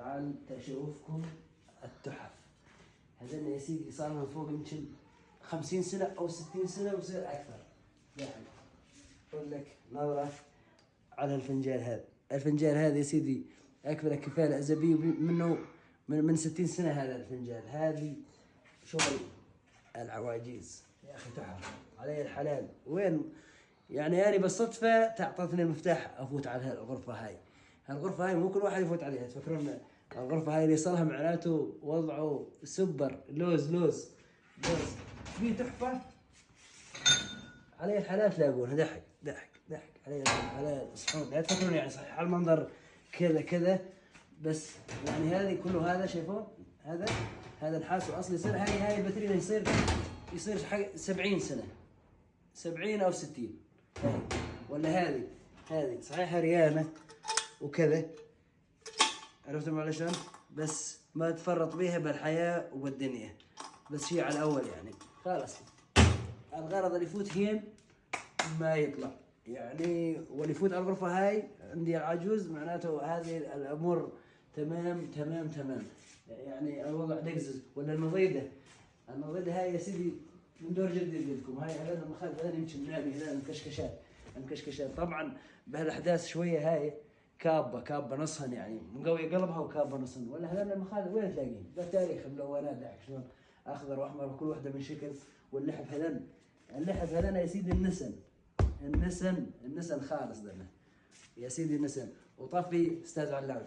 تعال تشوفكم التحف. هذول يا سيدي صار لهم فوق يمكن 50 سنة أو 60 سنة ويصير أكثر. يعني أقول لك نظرة على الفنجان هذا. الفنجان هذا يا سيدي أكبر كفالة أزبي منه من 60 سنة. هذا الفنجان هذه شغل العواجيز يا أخي، تحف علي الحلال. وين يعني أنا بالصدفة تعطتني المفتاح أفوت على الغرفة هاي. الغرفة هاي مو كل واحد يفوت عليها، تفكرون الغرفة هاي اللي صارها معناته وضعه سوبر لوز في تحفة علي الحلال. تلاقونها ضحك على الصحون. لا تفكرون يعني صحيح على المنظر كذا بس يعني هذه كله هذا شايفون هذا الحاس اصلي يصير هاي الباترينا يصير حق 70 سنة 70 أو 60. ولا هذه صحيح ريانة وكذا، عرفتم علشان بس ما تفرط بيها بالحياة وبالدنيا. بس هي على الأول يعني خلاص الغرض اللي يفوت هين ما يطلع يعني. واللي يفوت على الغرفة هاي عندي العجوز معناته هذه الأمور تمام. يعني الوضع دقزز. ولا المضيدة هاي يا سيدي من دور جدي لكم. هاي هذا المخالف هذا يمكن نامي هذا المكشكشات طبعا بهالاحداث شويه. هاي كابه نصهن يعني مقوي قلبها وكابه نصهن. ولا هذا المخالف وين تلاقيه بالتاريخ ملونات داك شلون اخضر واحمر وكل وحده من شكل. واللحف هذن يا سيدي النسن خالص دنا يا سيدي النسن. وطفي استاذ علاء.